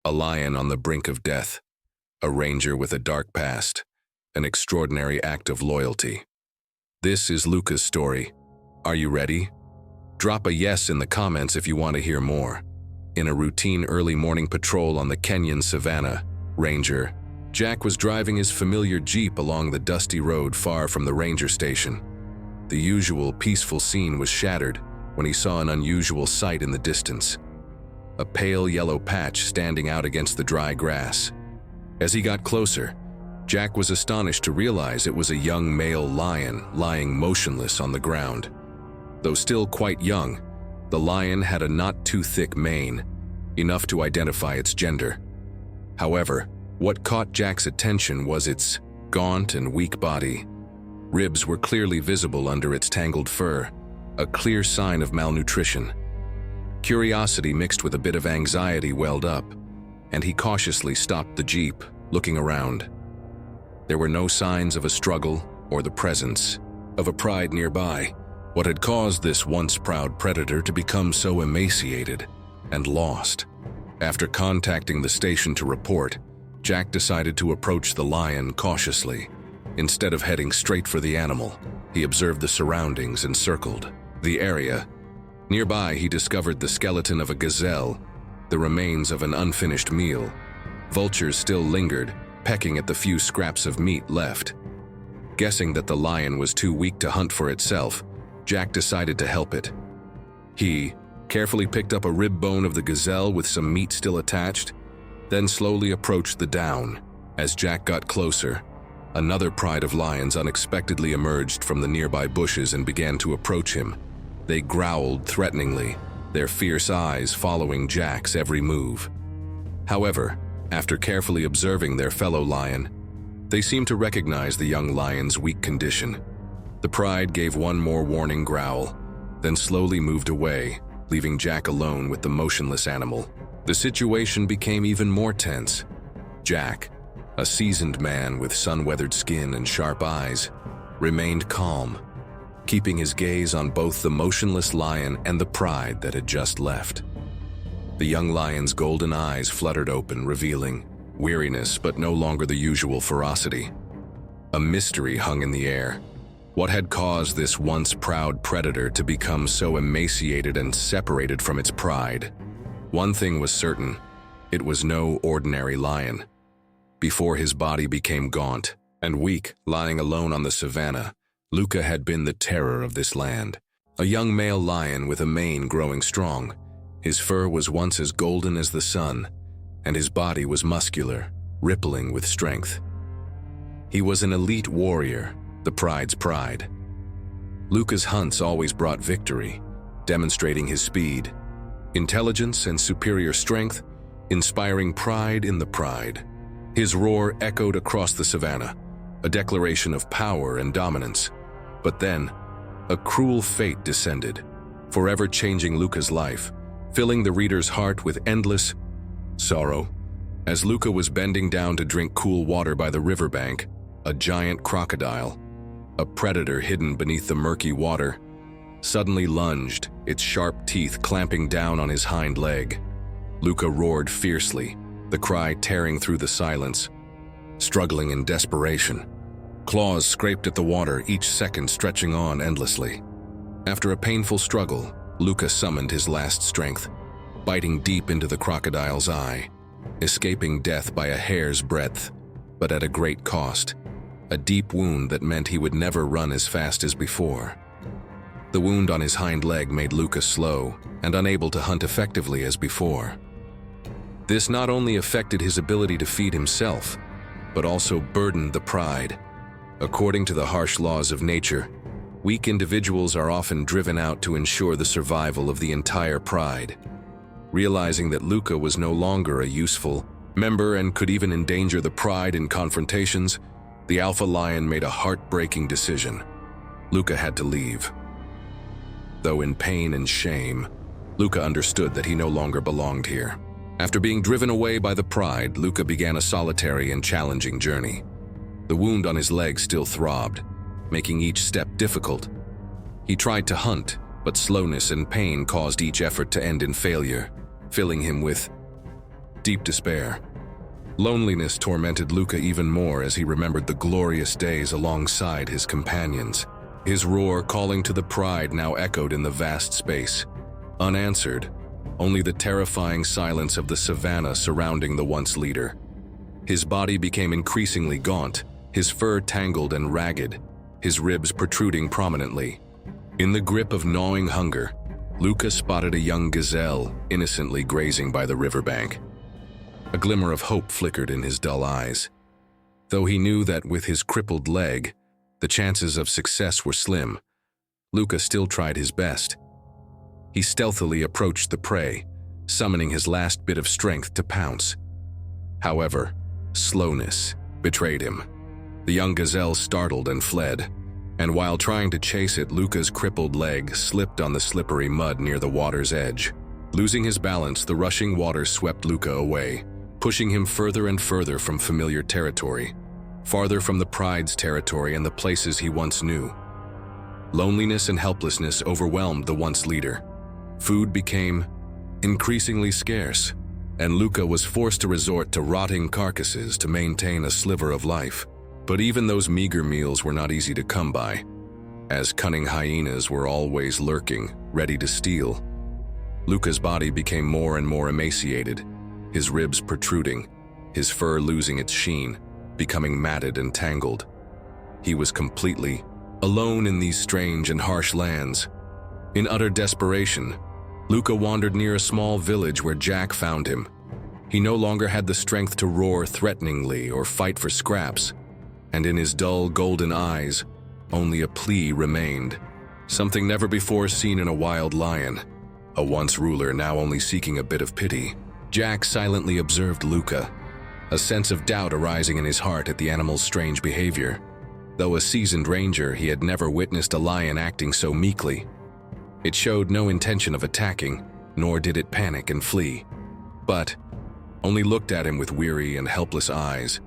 A lion on the brink of death, a ranger with a dark past, an extraordinary act of loyalty. This is Luca's story. Are you ready? Drop a yes in the comments if you want to hear more. In a routine early morning patrol on the Kenyan savannah, Ranger Jack was driving his familiar Jeep along the dusty road far from the ranger station. The usual peaceful scene was shattered when he saw an unusual sight in the distance. A pale yellow patch standing out against the dry grass. As he got closer, Jack was astonished to realize it was a young male lion lying motionless on the ground. Though still quite young, the lion had a not too thick mane, enough to identify its gender. However, what caught Jack's attention was its gaunt and weak body. Ribs were clearly visible under its tangled fur, a clear sign of malnutrition. Curiosity mixed with a bit of anxiety welled up, and he cautiously stopped the Jeep, looking around. There were no signs of a struggle or the presence of a pride nearby. What had caused this once proud predator to become so emaciated and lost? After contacting the station to report, Jack decided to approach the lion cautiously. Instead of heading straight for the animal, he observed the surroundings and circled the area. Nearby, he discovered the skeleton of a gazelle, the remains of an unfinished meal. Vultures still lingered, pecking at the few scraps of meat left. Guessing that the lion was too weak to hunt for itself, Jack decided to help it. He carefully picked up a rib bone of the gazelle with some meat still attached, then slowly approached the down. As Jack got closer, another pride of lions unexpectedly emerged from the nearby bushes and began to approach him. They growled threateningly, their fierce eyes following Jack's every move. However, after carefully observing their fellow lion, they seemed to recognize the young lion's weak condition. The pride gave one more warning growl, then slowly moved away, leaving Jack alone with the motionless animal. The situation became even more tense. Jack, a seasoned man with sun-weathered skin and sharp eyes, remained calm, keeping his gaze on both the motionless lion and the pride that had just left. The young lion's golden eyes fluttered open, revealing weariness but no longer the usual ferocity. A mystery hung in the air. What had caused this once proud predator to become so emaciated and separated from its pride? One thing was certain: it was no ordinary lion. Before his body became gaunt and weak, lying alone on the savannah, Luca had been the terror of this land. A young male lion with a mane growing strong. His fur was once as golden as the sun, and his body was muscular, rippling with strength. He was an elite warrior, the pride's pride. Luca's hunts always brought victory, demonstrating his speed, intelligence, and superior strength, inspiring pride in the pride. His roar echoed across the savannah, a declaration of power and dominance. But then, a cruel fate descended, forever changing Luca's life, filling the reader's heart with endless sorrow. As Luca was bending down to drink cool water by the riverbank, a giant crocodile, a predator hidden beneath the murky water, suddenly lunged, its sharp teeth clamping down on his hind leg. Luca roared fiercely, the cry tearing through the silence. Struggling in desperation, claws scraped at the water, each second stretching on endlessly. After a painful struggle, Luca summoned his last strength, biting deep into the crocodile's eye, escaping death by a hair's breadth, but at a great cost, a deep wound that meant he would never run as fast as before. The wound on his hind leg made Luca slow and unable to hunt effectively as before. This not only affected his ability to feed himself, but also burdened the pride. According to the harsh laws of nature, weak individuals are often driven out to ensure the survival of the entire pride. Realizing that Luca was no longer a useful member and could even endanger the pride in confrontations, the alpha lion made a heartbreaking decision. Luca had to leave. Though in pain and shame, Luca understood that he no longer belonged here. After being driven away by the pride, Luca began a solitary and challenging journey. The wound on his leg still throbbed, making each step difficult. He tried to hunt, but slowness and pain caused each effort to end in failure, filling him with deep despair. Loneliness tormented Luca even more as he remembered the glorious days alongside his companions. His roar calling to the pride now echoed in the vast space. Unanswered, only the terrifying silence of the savannah surrounding the once leader. His body became increasingly gaunt, his fur tangled and ragged, his ribs protruding prominently. In the grip of gnawing hunger, Luca spotted a young gazelle innocently grazing by the riverbank. A glimmer of hope flickered in his dull eyes. Though he knew that with his crippled leg, the chances of success were slim, Luca still tried his best. He stealthily approached the prey, summoning his last bit of strength to pounce. However, slowness betrayed him. The young gazelle startled and fled, and while trying to chase it, Luca's crippled leg slipped on the slippery mud near the water's edge. Losing his balance, the rushing water swept Luca away, pushing him further and further from familiar territory, farther from the pride's territory and the places he once knew. Loneliness and helplessness overwhelmed the once leader. Food became increasingly scarce, and Luca was forced to resort to rotting carcasses to maintain a sliver of life. But even those meager meals were not easy to come by, as cunning hyenas were always lurking, ready to steal. Luca's body became more and more emaciated, his ribs protruding, his fur losing its sheen, becoming matted and tangled. He was completely alone in these strange and harsh lands. In utter desperation, Luca wandered near a small village where Jack found him. He no longer had the strength to roar threateningly or fight for scraps, and in his dull golden eyes, only a plea remained, something never before seen in a wild lion, a once ruler now only seeking a bit of pity. Jack silently observed Luca, a sense of doubt arising in his heart at the animal's strange behavior. Though a seasoned ranger, he had never witnessed a lion acting so meekly. It showed no intention of attacking, nor did it panic and flee, but only looked at him with weary and helpless eyes,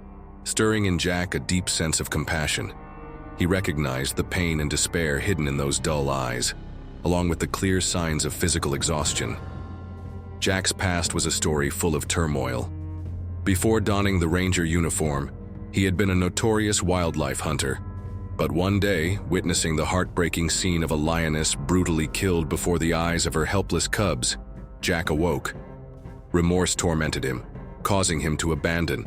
stirring in Jack a deep sense of compassion. He recognized the pain and despair hidden in those dull eyes, along with the clear signs of physical exhaustion. Jack's past was a story full of turmoil. Before donning the ranger uniform, he had been a notorious wildlife hunter. But one day, witnessing the heartbreaking scene of a lioness brutally killed before the eyes of her helpless cubs, Jack awoke. Remorse tormented him, causing him to abandon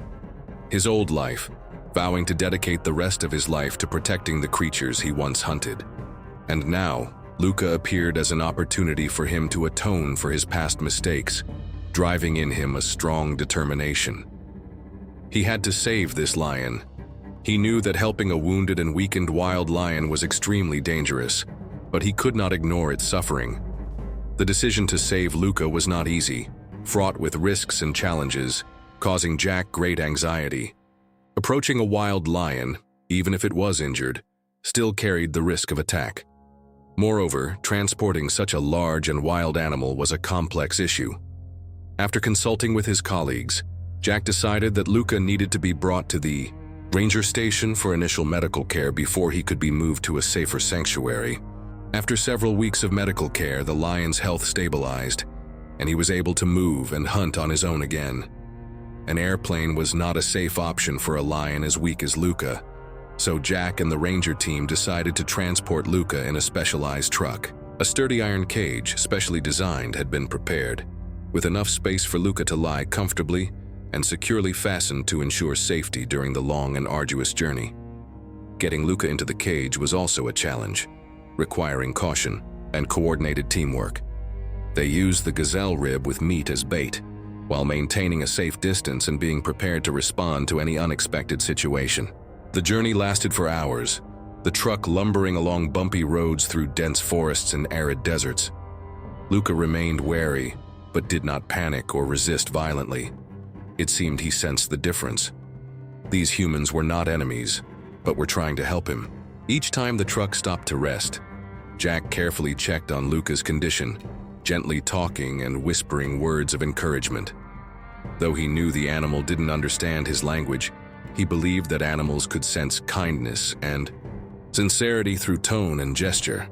his old life, vowing to dedicate the rest of his life to protecting the creatures he once hunted. And now, Luca appeared as an opportunity for him to atone for his past mistakes, driving in him a strong determination. He had to save this lion. He knew that helping a wounded and weakened wild lion was extremely dangerous, but he could not ignore its suffering. The decision to save Luca was not easy, fraught with risks and challenges, causing Jack great anxiety. Approaching a wild lion, even if it was injured, still carried the risk of attack. Moreover, transporting such a large and wild animal was a complex issue. After consulting with his colleagues, Jack decided that Luca needed to be brought to the ranger station for initial medical care before he could be moved to a safer sanctuary. After several weeks of medical care, the lion's health stabilized, and he was able to move and hunt on his own again. An airplane was not a safe option for a lion as weak as Luca, so Jack and the ranger team decided to transport Luca in a specialized truck. A sturdy iron cage, specially designed, had been prepared, with enough space for Luca to lie comfortably and securely fastened to ensure safety during the long and arduous journey. Getting Luca into the cage was also a challenge, requiring caution and coordinated teamwork. They used the gazelle rib with meat as bait, while maintaining a safe distance and being prepared to respond to any unexpected situation. The journey lasted for hours, the truck lumbering along bumpy roads through dense forests and arid deserts. Luca remained wary, but did not panic or resist violently. It seemed he sensed the difference. These humans were not enemies, but were trying to help him. Each time the truck stopped to rest, Jack carefully checked on Luca's condition, gently talking and whispering words of encouragement. Though he knew the animal didn't understand his language, he believed that animals could sense kindness and sincerity through tone and gesture.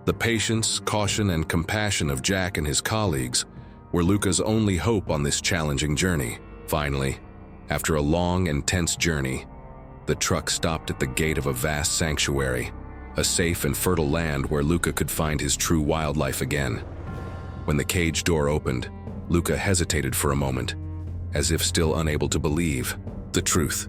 The patience, caution, and compassion of Jack and his colleagues were Luca's only hope on this challenging journey. Finally, after a long and tense journey, the truck stopped at the gate of a vast sanctuary, a safe and fertile land where Luca could find his true wildlife again. When the cage door opened, Luca hesitated for a moment, as if still unable to believe the truth.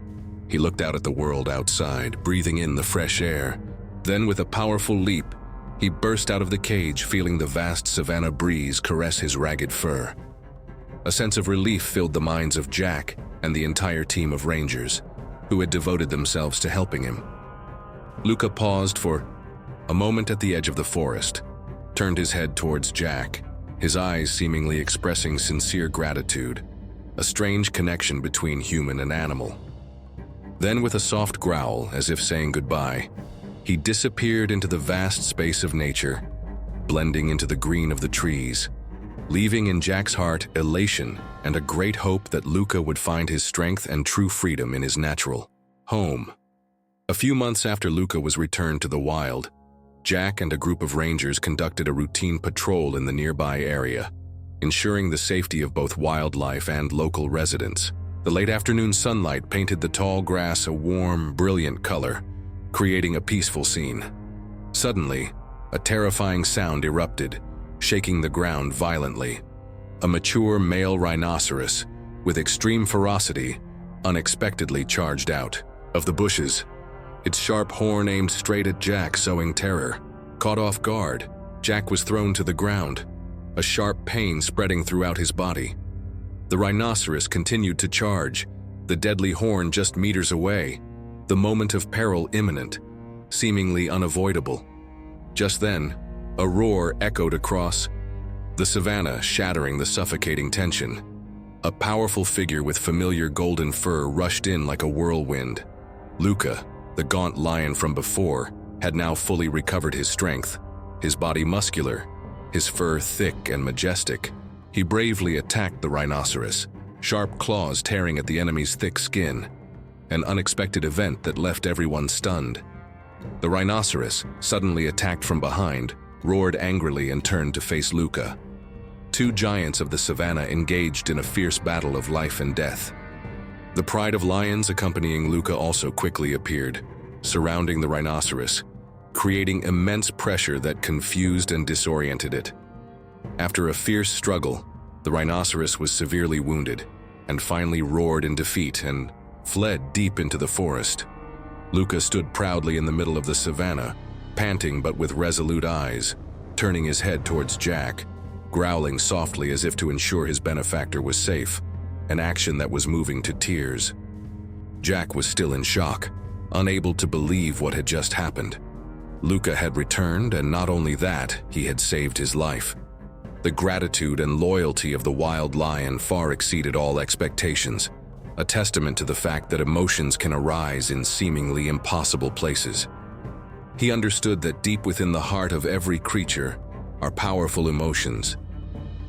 He looked out at the world outside, breathing in the fresh air. Then, with a powerful leap, he burst out of the cage, feeling the vast savanna breeze caress his ragged fur. A sense of relief filled the minds of Jack and the entire team of rangers, who had devoted themselves to helping him. Luca paused for a moment at the edge of the forest, turned his head towards Jack, his eyes seemingly expressing sincere gratitude, a strange connection between human and animal. Then, with a soft growl, as if saying goodbye, he disappeared into the vast space of nature, blending into the green of the trees, leaving in Jack's heart elation and a great hope that Luca would find his strength and true freedom in his natural home. A few months after Luca was returned to the wild, Jack and a group of rangers conducted a routine patrol in the nearby area, ensuring the safety of both wildlife and local residents. The late afternoon sunlight painted the tall grass a warm, brilliant color, creating a peaceful scene. Suddenly, a terrifying sound erupted, shaking the ground violently. A mature male rhinoceros, with extreme ferocity, unexpectedly charged out of the bushes, its sharp horn aimed straight at Jack, sowing terror. Caught off guard, Jack was thrown to the ground, a sharp pain spreading throughout his body. The rhinoceros continued to charge, the deadly horn just meters away, the moment of peril imminent, seemingly unavoidable. Just then, a roar echoed across the savanna, shattering the suffocating tension. A powerful figure with familiar golden fur rushed in like a whirlwind. Luca, the gaunt lion from before, had now fully recovered his strength, his body muscular, his fur thick and majestic. He bravely attacked the rhinoceros, sharp claws tearing at the enemy's thick skin, an unexpected event that left everyone stunned. The rhinoceros, suddenly attacked from behind, roared angrily and turned to face Luca. Two giants of the savanna engaged in a fierce battle of life and death. The pride of lions accompanying Luca also quickly appeared, surrounding the rhinoceros, creating immense pressure that confused and disoriented it. After a fierce struggle, the rhinoceros was severely wounded and finally roared in defeat and fled deep into the forest. Luca stood proudly in the middle of the savanna, panting but with resolute eyes, turning his head towards Jack, growling softly as if to ensure his benefactor was safe, an action that was moving to tears. Jack was still in shock, unable to believe what had just happened. Luca had returned, and not only that, he had saved his life. The gratitude and loyalty of the wild lion far exceeded all expectations, a testament to the fact that emotions can arise in seemingly impossible places. He understood that deep within the heart of every creature are powerful emotions,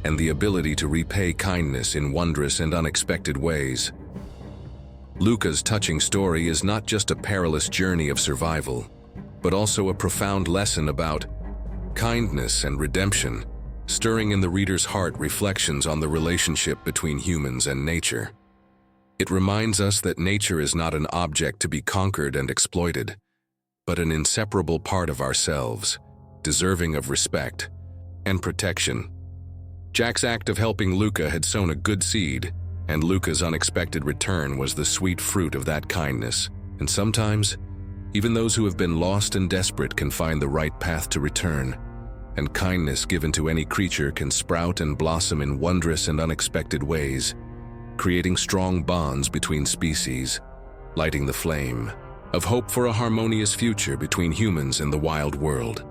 and the ability to repay kindness in wondrous and unexpected ways. Luca's touching story is not just a perilous journey of survival, but also a profound lesson about kindness and redemption, stirring in the reader's heart reflections on the relationship between humans and nature. It reminds us that nature is not an object to be conquered and exploited, but an inseparable part of ourselves, deserving of respect and protection. Jack's act of helping Luca had sown a good seed, and Luca's unexpected return was the sweet fruit of that kindness. And sometimes, even those who have been lost and desperate can find the right path to return, and kindness given to any creature can sprout and blossom in wondrous and unexpected ways, creating strong bonds between species, lighting the flame of hope for a harmonious future between humans and the wild world.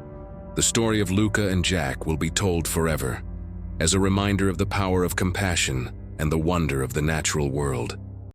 The story of Luca and Jack will be told forever, as a reminder of the power of compassion and the wonder of the natural world.